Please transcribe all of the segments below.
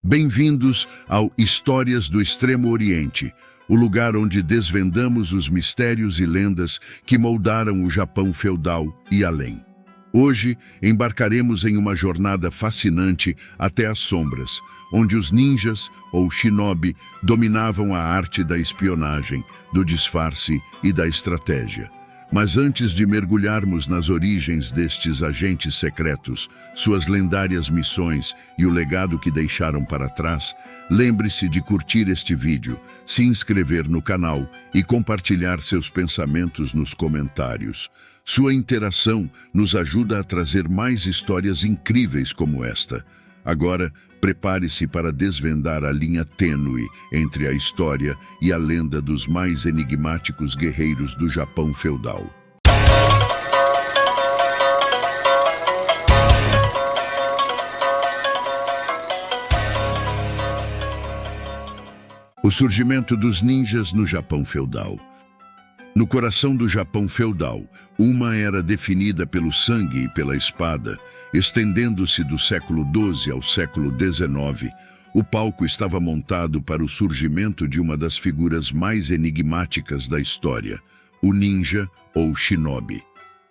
Bem-vindos ao Histórias do Extremo Oriente, o lugar onde desvendamos os mistérios e lendas que moldaram o Japão feudal e além. Hoje, embarcaremos em uma jornada fascinante até as sombras, onde os ninjas, ou shinobi, dominavam a arte da espionagem, do disfarce e da estratégia. Mas antes de mergulharmos nas origens destes agentes secretos, suas lendárias missões e o legado que deixaram para trás, lembre-se de curtir este vídeo, se inscrever no canal e compartilhar seus pensamentos nos comentários. Sua interação nos ajuda a trazer mais histórias incríveis como esta. Agora, prepare-se para desvendar a linha tênue entre a história e a lenda dos mais enigmáticos guerreiros do Japão feudal. O surgimento dos ninjas no Japão feudal. No coração do Japão feudal, uma era definida pelo sangue e pela espada. Estendendo-se do século XII ao século XIX, o palco estava montado para o surgimento de uma das figuras mais enigmáticas da história, o ninja ou shinobi.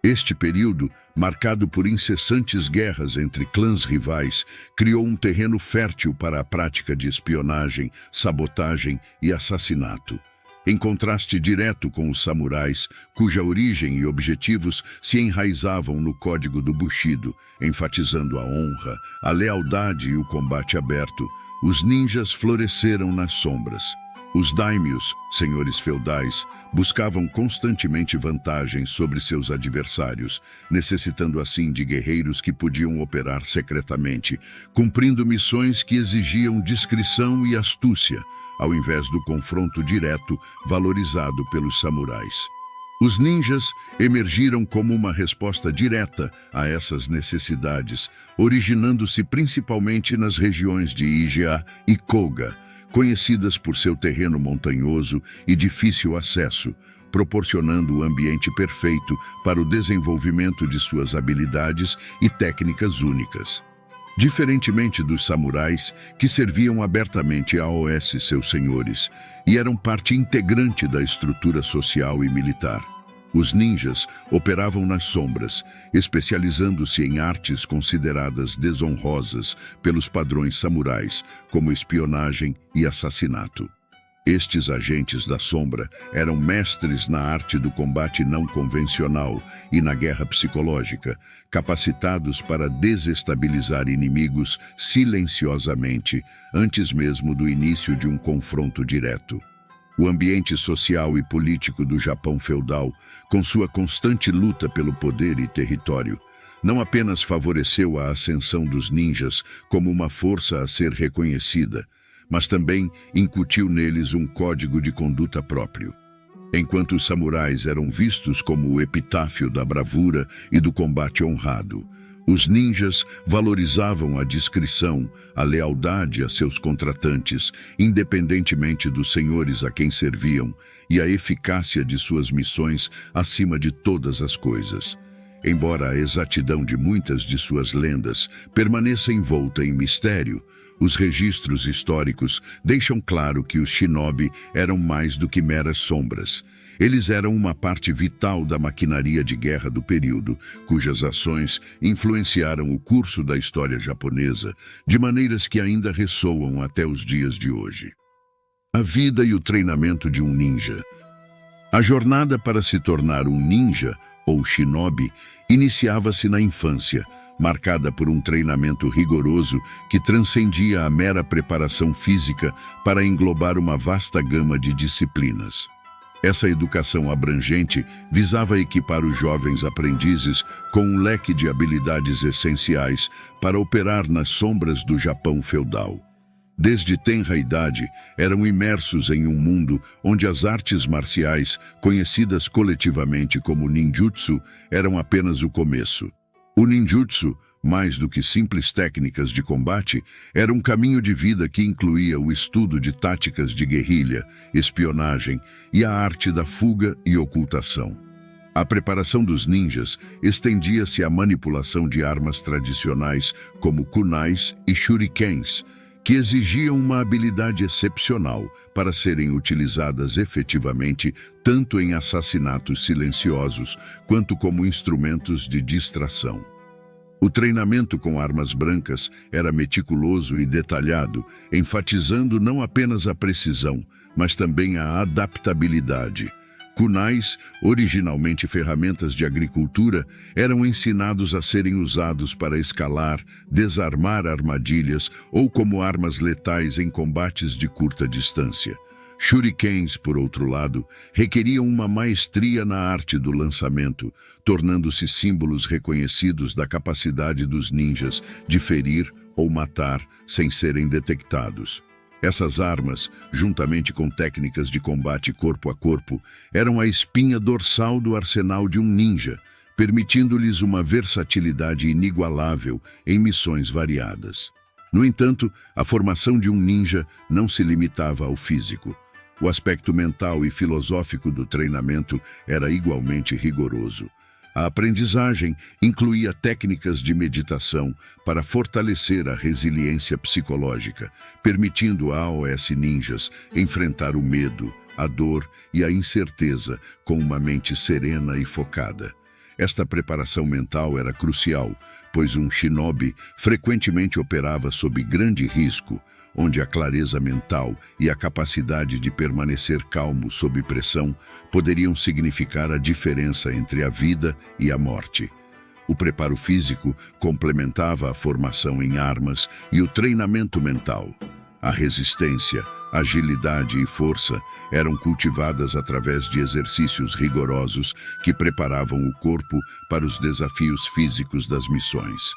Este período, marcado por incessantes guerras entre clãs rivais, criou um terreno fértil para a prática de espionagem, sabotagem e assassinato. Em contraste direto com os samurais, cuja origem e objetivos se enraizavam no código do Bushido, enfatizando a honra, a lealdade e o combate aberto, os ninjas floresceram nas sombras. Os daimyos, senhores feudais, buscavam constantemente vantagens sobre seus adversários, necessitando assim de guerreiros que podiam operar secretamente, cumprindo missões que exigiam discrição e astúcia, ao invés do confronto direto valorizado pelos samurais. Os ninjas emergiram como uma resposta direta a essas necessidades, originando-se principalmente nas regiões de Iga e Koga, conhecidas por seu terreno montanhoso e difícil acesso, proporcionando o ambiente perfeito para o desenvolvimento de suas habilidades e técnicas únicas. Diferentemente dos samurais, que serviam abertamente aos seus senhores e eram parte integrante da estrutura social e militar, os ninjas operavam nas sombras, especializando-se em artes consideradas desonrosas pelos padrões samurais, como espionagem e assassinato. Estes agentes da sombra eram mestres na arte do combate não convencional e na guerra psicológica, capacitados para desestabilizar inimigos silenciosamente, antes mesmo do início de um confronto direto. O ambiente social e político do Japão feudal, com sua constante luta pelo poder e território, não apenas favoreceu a ascensão dos ninjas como uma força a ser reconhecida, mas também incutiu neles um código de conduta próprio. Enquanto os samurais eram vistos como o epitáfio da bravura e do combate honrado, os ninjas valorizavam a discrição, a lealdade a seus contratantes, independentemente dos senhores a quem serviam, e a eficácia de suas missões acima de todas as coisas. Embora a exatidão de muitas de suas lendas permaneça envolta em mistério, os registros históricos deixam claro que os shinobi eram mais do que meras sombras. Eles eram uma parte vital da maquinaria de guerra do período, cujas ações influenciaram o curso da história japonesa de maneiras que ainda ressoam até os dias de hoje. A vida e o treinamento de um ninja. A jornada para se tornar um ninja, ou shinobi, iniciava-se na infância, marcada por um treinamento rigoroso que transcendia a mera preparação física para englobar uma vasta gama de disciplinas. Essa educação abrangente visava equipar os jovens aprendizes com um leque de habilidades essenciais para operar nas sombras do Japão feudal. Desde tenra idade, eram imersos em um mundo onde as artes marciais, conhecidas coletivamente como ninjutsu, eram apenas o começo. O ninjutsu, mais do que simples técnicas de combate, era um caminho de vida que incluía o estudo de táticas de guerrilha, espionagem e a arte da fuga e ocultação. A preparação dos ninjas estendia-se à manipulação de armas tradicionais como kunais e shurikens, que exigiam uma habilidade excepcional para serem utilizadas efetivamente tanto em assassinatos silenciosos quanto como instrumentos de distração. O treinamento com armas brancas era meticuloso e detalhado, enfatizando não apenas a precisão, mas também a adaptabilidade. Kunais, originalmente ferramentas de agricultura, eram ensinados a serem usados para escalar, desarmar armadilhas ou como armas letais em combates de curta distância. Shurikens, por outro lado, requeriam uma maestria na arte do lançamento, tornando-se símbolos reconhecidos da capacidade dos ninjas de ferir ou matar sem serem detectados. Essas armas, juntamente com técnicas de combate corpo a corpo, eram a espinha dorsal do arsenal de um ninja, permitindo-lhes uma versatilidade inigualável em missões variadas. No entanto, a formação de um ninja não se limitava ao físico. O aspecto mental e filosófico do treinamento era igualmente rigoroso. A aprendizagem incluía técnicas de meditação para fortalecer a resiliência psicológica, permitindo a AOS ninjas enfrentar o medo, a dor e a incerteza com uma mente serena e focada. Esta preparação mental era crucial, pois um shinobi frequentemente operava sob grande risco, onde a clareza mental e a capacidade de permanecer calmo sob pressão poderiam significar a diferença entre a vida e a morte. O preparo físico complementava a formação em armas e o treinamento mental. A resistência, agilidade e força eram cultivadas através de exercícios rigorosos que preparavam o corpo para os desafios físicos das missões.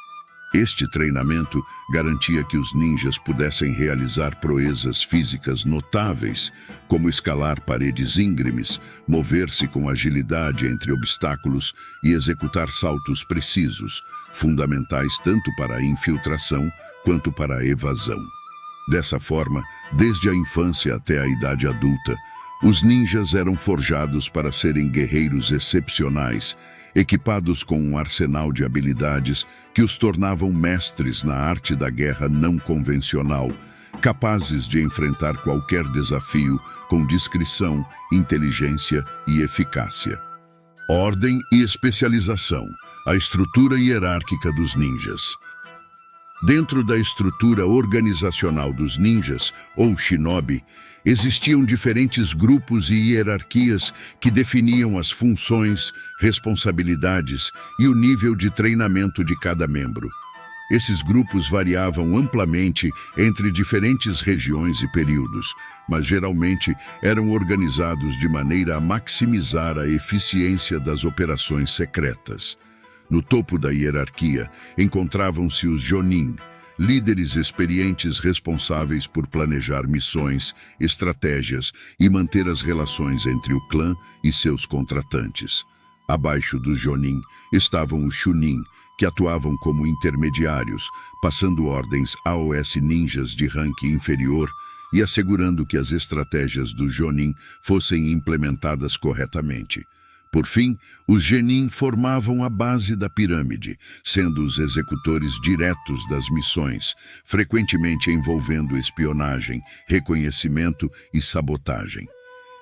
Este treinamento garantia que os ninjas pudessem realizar proezas físicas notáveis, como escalar paredes íngremes, mover-se com agilidade entre obstáculos e executar saltos precisos, fundamentais tanto para a infiltração quanto para a evasão. Dessa forma, desde a infância até a idade adulta, os ninjas eram forjados para serem guerreiros excepcionais, equipados com um arsenal de habilidades que os tornavam mestres na arte da guerra não convencional, capazes de enfrentar qualquer desafio com discrição, inteligência e eficácia. Ordem e especialização, a estrutura hierárquica dos ninjas. Dentro da estrutura organizacional dos ninjas, ou shinobi, existiam diferentes grupos e hierarquias que definiam as funções, responsabilidades e o nível de treinamento de cada membro. Esses grupos variavam amplamente entre diferentes regiões e períodos, mas geralmente eram organizados de maneira a maximizar a eficiência das operações secretas. No topo da hierarquia encontravam-se os Jonin, líderes experientes responsáveis por planejar missões, estratégias e manter as relações entre o clã e seus contratantes. Abaixo dos Jonin estavam os Chunin, que atuavam como intermediários, passando ordens AOS ninjas de rank inferior e assegurando que as estratégias dos Jonin fossem implementadas corretamente. Por fim, os Genin formavam a base da pirâmide, sendo os executores diretos das missões, frequentemente envolvendo espionagem, reconhecimento e sabotagem.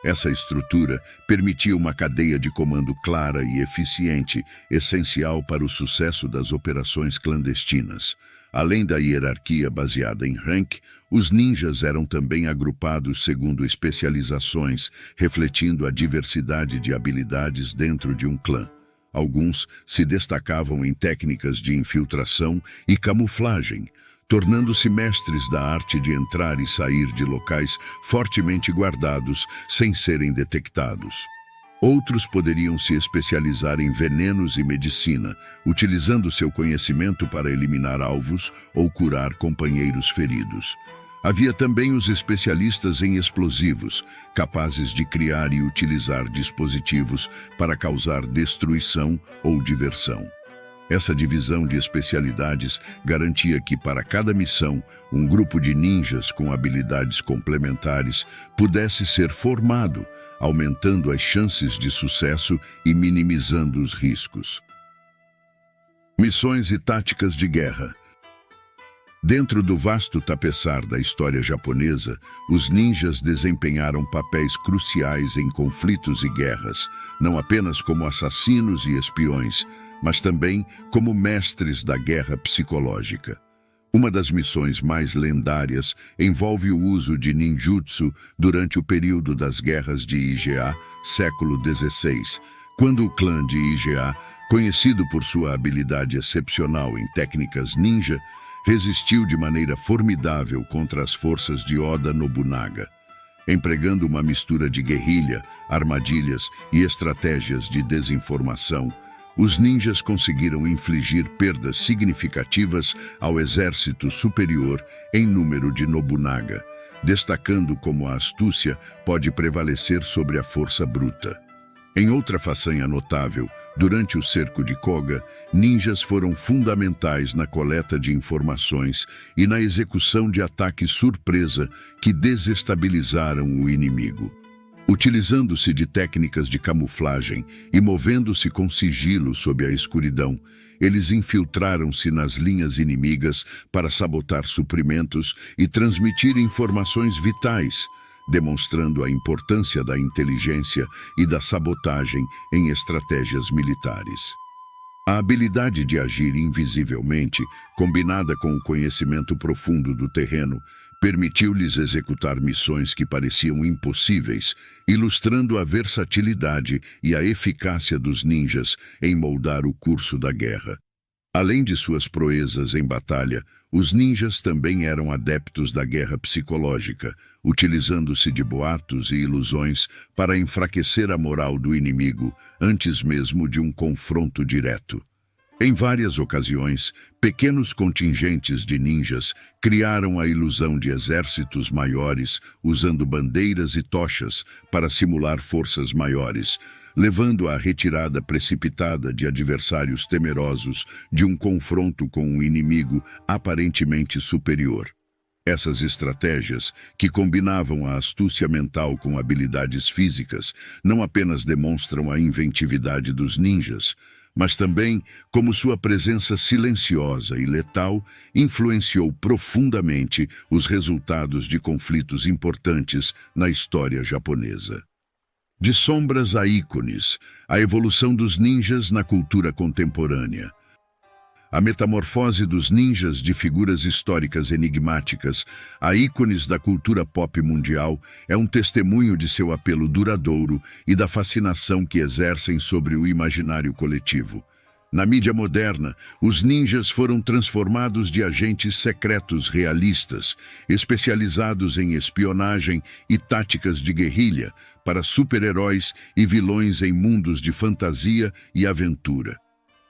Essa estrutura permitia uma cadeia de comando clara e eficiente, essencial para o sucesso das operações clandestinas. Além da hierarquia baseada em rank, os ninjas eram também agrupados segundo especializações, refletindo a diversidade de habilidades dentro de um clã. Alguns se destacavam em técnicas de infiltração e camuflagem, tornando-se mestres da arte de entrar e sair de locais fortemente guardados sem serem detectados. Outros poderiam se especializar em venenos e medicina, utilizando seu conhecimento para eliminar alvos ou curar companheiros feridos. Havia também os especialistas em explosivos, capazes de criar e utilizar dispositivos para causar destruição ou diversão. Essa divisão de especialidades garantia que, para cada missão, um grupo de ninjas com habilidades complementares pudesse ser formado, aumentando as chances de sucesso e minimizando os riscos. Missões e táticas de guerra. Dentro do vasto tapeçar da história japonesa, os ninjas desempenharam papéis cruciais em conflitos e guerras, não apenas como assassinos e espiões, mas também como mestres da guerra psicológica. Uma das missões mais lendárias envolve o uso de ninjutsu durante o período das guerras de IGA, século XVI, quando o clã de IGA, conhecido por sua habilidade excepcional em técnicas ninja, resistiu de maneira formidável contra as forças de Oda Nobunaga. Empregando uma mistura de guerrilha, armadilhas e estratégias de desinformação, os ninjas conseguiram infligir perdas significativas ao exército superior em número de Nobunaga, destacando como a astúcia pode prevalecer sobre a força bruta. Em outra façanha notável, durante o cerco de Koga, ninjas foram fundamentais na coleta de informações e na execução de ataques surpresa que desestabilizaram o inimigo. Utilizando-se de técnicas de camuflagem e movendo-se com sigilo sob a escuridão, eles infiltraram-se nas linhas inimigas para sabotar suprimentos e transmitir informações vitais, demonstrando a importância da inteligência e da sabotagem em estratégias militares. A habilidade de agir invisivelmente, combinada com o conhecimento profundo do terreno, permitiu-lhes executar missões que pareciam impossíveis, ilustrando a versatilidade e a eficácia dos ninjas em moldar o curso da guerra. Além de suas proezas em batalha, os ninjas também eram adeptos da guerra psicológica, utilizando-se de boatos e ilusões para enfraquecer a moral do inimigo antes mesmo de um confronto direto. Em várias ocasiões, pequenos contingentes de ninjas criaram a ilusão de exércitos maiores, usando bandeiras e tochas para simular forças maiores, levando à retirada precipitada de adversários temerosos de um confronto com um inimigo aparentemente superior. Essas estratégias, que combinavam a astúcia mental com habilidades físicas, não apenas demonstram a inventividade dos ninjas, mas também como sua presença silenciosa e letal influenciou profundamente os resultados de conflitos importantes na história japonesa. De sombras a ícones, a evolução dos ninjas na cultura contemporânea. A metamorfose dos ninjas de figuras históricas enigmáticas a ícones da cultura pop mundial é um testemunho de seu apelo duradouro e da fascinação que exercem sobre o imaginário coletivo. Na mídia moderna, os ninjas foram transformados de agentes secretos realistas, especializados em espionagem e táticas de guerrilha, para super-heróis e vilões em mundos de fantasia e aventura.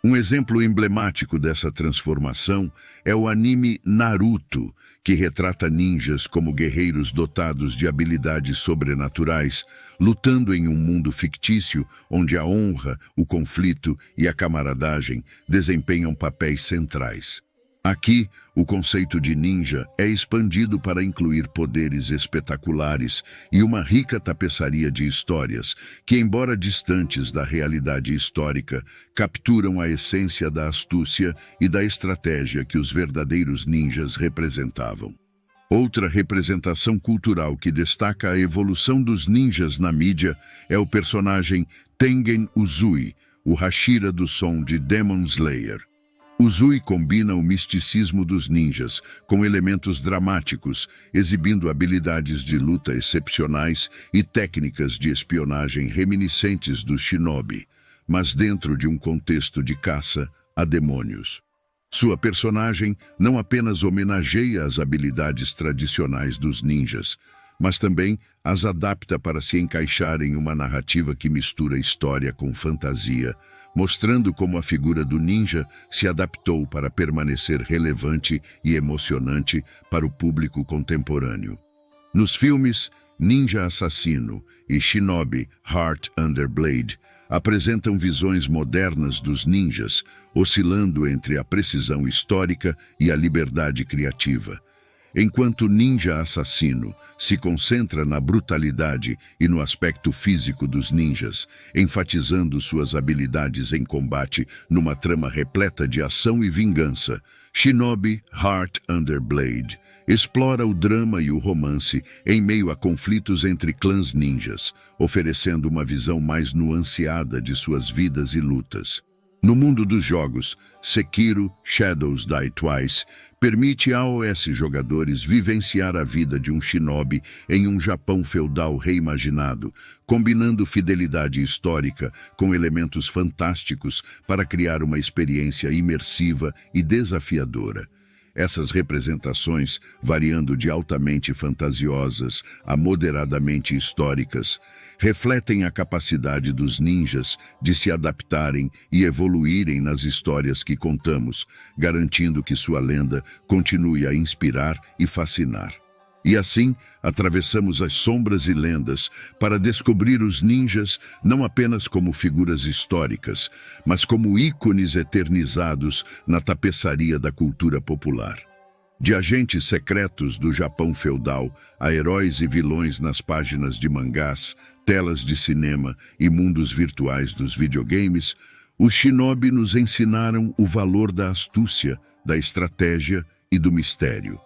Um exemplo emblemático dessa transformação é o anime Naruto, que retrata ninjas como guerreiros dotados de habilidades sobrenaturais, lutando em um mundo fictício onde a honra, o conflito e a camaradagem desempenham papéis centrais. Aqui, o conceito de ninja é expandido para incluir poderes espetaculares e uma rica tapeçaria de histórias que, embora distantes da realidade histórica, capturam a essência da astúcia e da estratégia que os verdadeiros ninjas representavam. Outra representação cultural que destaca a evolução dos ninjas na mídia é o personagem Tengen Uzui, o Hashira do som de Demon Slayer. Uzui combina o misticismo dos ninjas com elementos dramáticos, exibindo habilidades de luta excepcionais e técnicas de espionagem reminiscentes do shinobi, mas dentro de um contexto de caça a demônios. Sua personagem não apenas homenageia as habilidades tradicionais dos ninjas, mas também as adapta para se encaixar em uma narrativa que mistura história com fantasia, mostrando como a figura do ninja se adaptou para permanecer relevante e emocionante para o público contemporâneo. Nos filmes Ninja Assassino e Shinobi Heart Under Blade apresentam visões modernas dos ninjas, oscilando entre a precisão histórica e a liberdade criativa. Enquanto Ninja Assassino se concentra na brutalidade e no aspecto físico dos ninjas, enfatizando suas habilidades em combate numa trama repleta de ação e vingança, Shinobi Heart Under Blade explora o drama e o romance em meio a conflitos entre clãs ninjas, oferecendo uma visão mais nuanceada de suas vidas e lutas. No mundo dos jogos, Sekiro Shadows Die Twice permite aos jogadores vivenciar a vida de um shinobi em um Japão feudal reimaginado, combinando fidelidade histórica com elementos fantásticos para criar uma experiência imersiva e desafiadora. Essas representações, variando de altamente fantasiosas a moderadamente históricas, refletem a capacidade dos ninjas de se adaptarem e evoluírem nas histórias que contamos, garantindo que sua lenda continue a inspirar e fascinar. E assim, atravessamos as sombras e lendas para descobrir os ninjas não apenas como figuras históricas, mas como ícones eternizados na tapeçaria da cultura popular. De agentes secretos do Japão feudal a heróis e vilões nas páginas de mangás, telas de cinema e mundos virtuais dos videogames, os shinobi nos ensinaram o valor da astúcia, da estratégia e do mistério.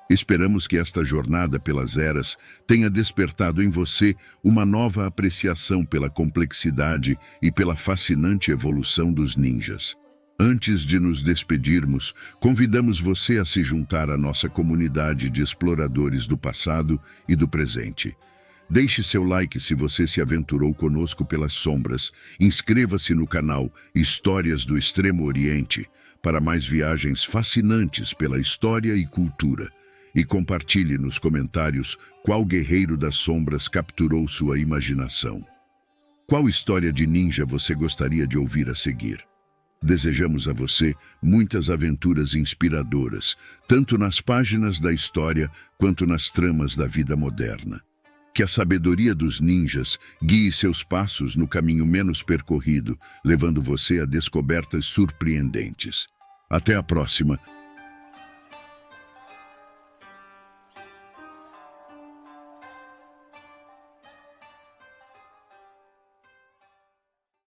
Esperamos que esta jornada pelas eras tenha despertado em você uma nova apreciação pela complexidade e pela fascinante evolução dos ninjas. Antes de nos despedirmos, convidamos você a se juntar à nossa comunidade de exploradores do passado e do presente. Deixe seu like se você se aventurou conosco pelas sombras, inscreva-se no canal Histórias do Extremo Oriente para mais viagens fascinantes pela história e cultura. E compartilhe nos comentários qual guerreiro das sombras capturou sua imaginação. Qual história de ninja você gostaria de ouvir a seguir? Desejamos a você muitas aventuras inspiradoras, tanto nas páginas da história quanto nas tramas da vida moderna. Que a sabedoria dos ninjas guie seus passos no caminho menos percorrido, levando você a descobertas surpreendentes. Até a próxima